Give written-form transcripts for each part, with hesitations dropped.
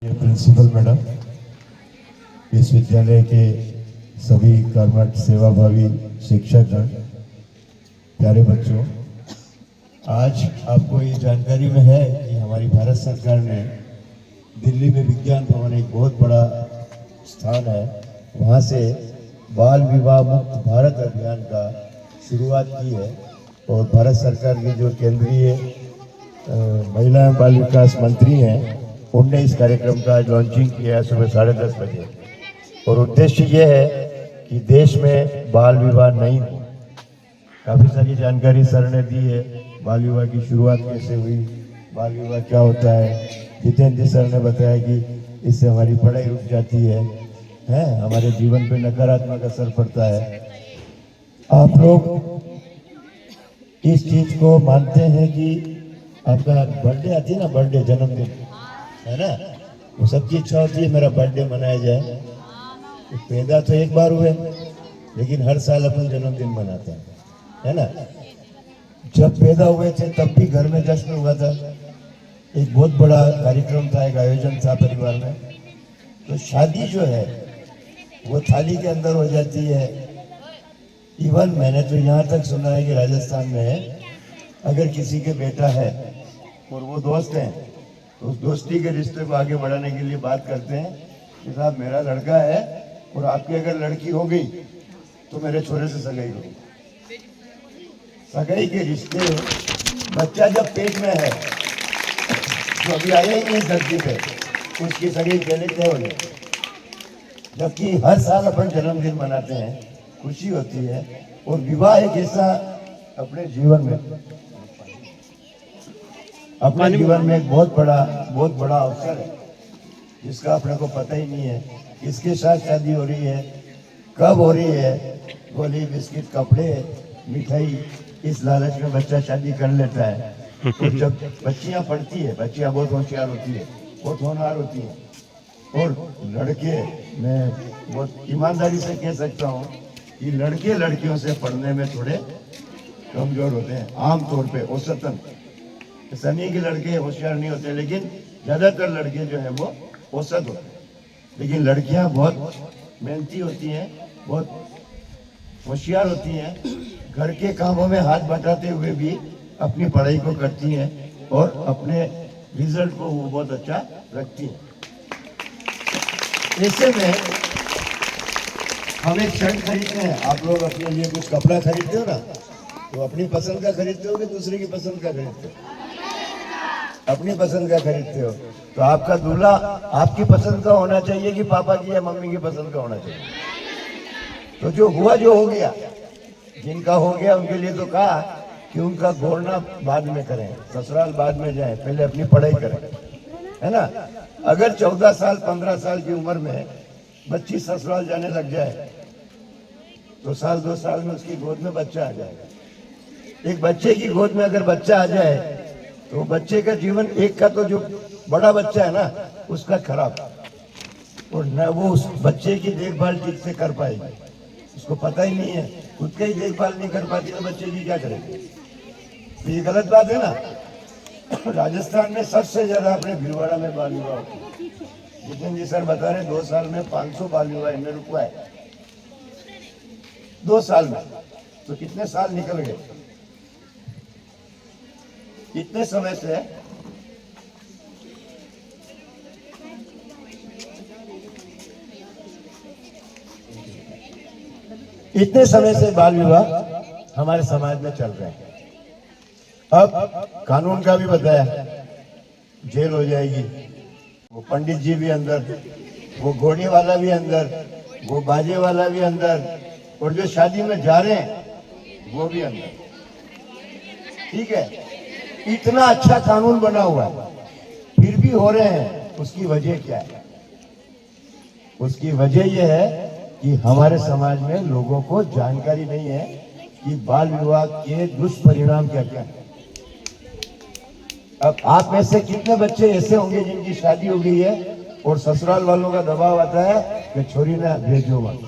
Principal madam, इस विद्यालय के सभी कर्मठ सेवाभावी शिक्षकगण, प्यारे बच्चों, आज आपको ये जानकारी में है कि हमारी भारत सरकार ने दिल्ली में विज्ञान भवन एक बहुत बड़ा स्थान है, वहाँ से बाल विवाह मुक्त भारत अभियान का शुरुआत की है। और भारत सरकार की जो केंद्रीय महिला एवं बाल विकास मंत्री हैं, उनने इस कार्यक्रम का लॉन्चिंग किया है सुबह 10:30 बजे। और उद्देश्य ये है कि देश में बाल विवाह नहीं हो। काफ़ी सारी जानकारी सर ने दी है, बाल विवाह की शुरुआत कैसे हुई, बाल विवाह क्या होता है। जितेंद्र सर ने बताया कि इससे हमारी पढ़ाई रुक जाती है, हमारे जीवन पे नकारात्मक असर पड़ता है। आप लोग इस चीज को मानते हैं कि आपका बर्थडे आती है ना, बर्थडे जन्मदिन है ना, वो सबकी इच्छा होती है मेरा बर्थडे मनाया जाए। तो पैदा तो एक बार हुए, लेकिन हर साल अपन जन्मदिन मनाते हैं, है ना। जब पैदा हुए थे तब भी घर में जश्न हुआ था, एक बहुत बड़ा कार्यक्रम था, एक आयोजन था परिवार में। तो शादी जो है वो थाली के अंदर हो जाती है। इवन मैंने तो यहाँ तक सुना है कि राजस्थान में अगर किसी के बेटा है और वो दोस्त हैं, तो उस दोस्ती के रिश्ते को आगे बढ़ाने के लिए बात करते हैं कि साहब मेरा लड़का है और आपकी अगर लड़की हो गई तो मेरे छोरे से सगाई करो। सगाई के रिश्ते, बच्चा जब पेट में है तो अभी आया ही नहीं धरती पे, उसकी सगाई पहले तय हो जाए। जबकि हर साल अपन जन्मदिन मनाते हैं, खुशी होती है। और विवाह एक ऐसा अपने जीवन में एक बहुत बड़ा अवसर है, जिसका अपने को पता ही नहीं है किसके साथ शादी हो रही है, कब हो रही है। गोली, बिस्किट, कपड़े, मिठाई, इस लालच में बच्चा शादी कर लेता है। और जब बच्चियां पढ़ती है, बच्चियां बहुत होशियार होती है, बहुत होनहार होती है। और लड़के, मैं बहुत ईमानदारी से कह सकता हूँ कि लड़के लड़कियों से पढ़ने में थोड़े कमजोर होते हैं आमतौर पे, औसतन। ऐसा नहीं कि लड़के होशियार नहीं होते, लेकिन ज्यादातर लड़के जो है वो औसत होते हैं। लेकिन लड़कियां बहुत मेहनती होती हैं, बहुत होशियार होती हैं, घर के कामों में हाथ बटाते हुए भी अपनी पढ़ाई को करती हैं और अपने रिजल्ट को वो बहुत अच्छा रखती हैं। ऐसे में हम एक शर्ट खरीदते हैं, आप लोग अपने लिए कुछ कपड़ा खरीदते हो ना, तो अपनी पसंद का खरीदते हो कि दूसरे की पसंद का खरीदते हो? अपनी पसंद का खरीदते हो। तो आपका दूल्हा आपकी पसंद का होना चाहिए कि पापा की या मम्मी की पसंद का होना चाहिए? तो जो हुआ जो हो गया, जिनका हो गया उनके लिए तो कहा कि उनका घोड़ना बाद में करें, ससुराल बाद में जाए, पहले अपनी पढ़ाई करें, है ना। अगर 14 साल 15 साल की उम्र में बच्ची ससुराल जाने लग जाए तो साल 2 साल में उसकी गोद में बच्चा आ जाएगा। एक बच्चे की गोद में अगर बच्चा आ जाए तो बच्चे का जीवन, एक का तो जो बड़ा बच्चा है ना उसका खराब, और न वो उस बच्चे की देखभाल ठीक से कर पाएगी। उसको पता ही नहीं है, खुद का ही देखभाल नहीं कर पाती तो बच्चे की क्या करेगी? तो ये गलत बात है ना। राजस्थान में सबसे ज्यादा अपने भीलवाड़ा में बाल विवाह होती है। जितेंद्र जी सर बता रहे 2 साल में 500 बाल विवाह इनमें रुकवा है, 2 साल में। तो कितने साल निकल गए, कितने समय से इतने समय से बाल विवाह हमारे समाज में चल रहे हैं। अब कानून का भी बताया, जेल हो जाएगी, वो पंडित जी भी अंदर, वो घोड़े वाला भी अंदर, वो बाजे वाला भी अंदर, और जो शादी में जा रहे हैं वो भी अंदर। ठीक है, इतना अच्छा कानून बना हुआ है, फिर भी हो रहे हैं। उसकी वजह क्या है? उसकी वजह यह है कि हमारे समाज में लोगों को जानकारी नहीं है कि बाल विवाह के दुष्परिणाम क्या क्या है। अब आप में से कितने बच्चे ऐसे होंगे जिनकी शादी हो गई है और ससुराल वालों का दबाव आता है कि छोरी ना भेजो मत?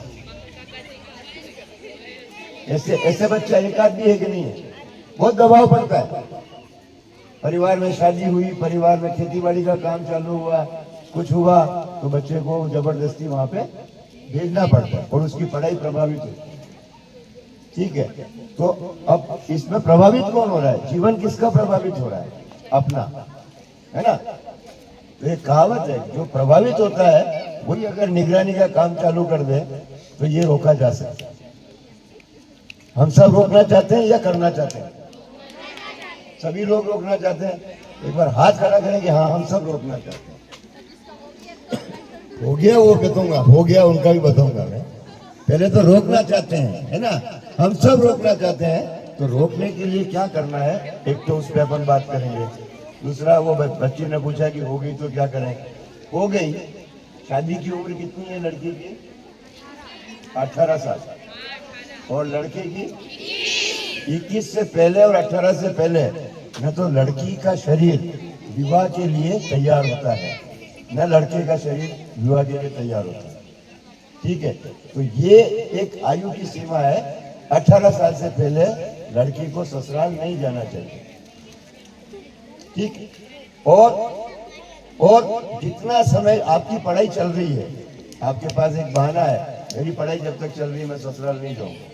ऐसे बच्चा एक आदमी है कि नहीं है? बहुत दबाव पड़ता है। परिवार में शादी हुई, परिवार में खेती बाड़ी का काम चालू हुआ, कुछ हुआ तो बच्चे को जबरदस्ती वहां पे भेजना पड़ता है और उसकी पढ़ाई प्रभावित होती है। ठीक है, तो अब इसमें प्रभावित कौन हो रहा है? जीवन किसका प्रभावित हो रहा है? अपना, है ना। तो एक कहावत है, जो प्रभावित होता है वही अगर निगरानी का काम चालू कर दे तो ये रोका जा सकता है। हम सब रोकना चाहते हैं या करना चाहते हैं? सभी लोग रोकना चाहते हैं। एक बार हाथ खड़ा करें कि हाँ हम सब रोकना चाहते हैं। हो गया वो बताऊंगा, हो गया उनका भी बताऊंगा मैं। पहले तो रोकना चाहते हैं, है ना, हम सब रोकना चाहते हैं। तो रोकने के लिए क्या करना है, एक तो उस पर अपन बात करेंगे। दूसरा, वो बच्ची ने पूछा कि हो गई तो क्या करें। हो गई, शादी की उम्र कितनी है लड़की की? 18 साल। और लड़के की 21 से पहले और 18 से पहले न तो लड़की का शरीर विवाह के लिए तैयार होता है, न लड़के का शरीर विवाह के लिए तैयार होता है। ठीक है, तो ये एक आयु की सीमा है। 18 साल से पहले लड़की को ससुराल नहीं जाना चाहिए। ठीक, और जितना समय आपकी पढ़ाई चल रही है, आपके पास एक बहाना है, मेरी पढ़ाई जब तक चल रही है मैं ससुराल नहीं जाऊंगा।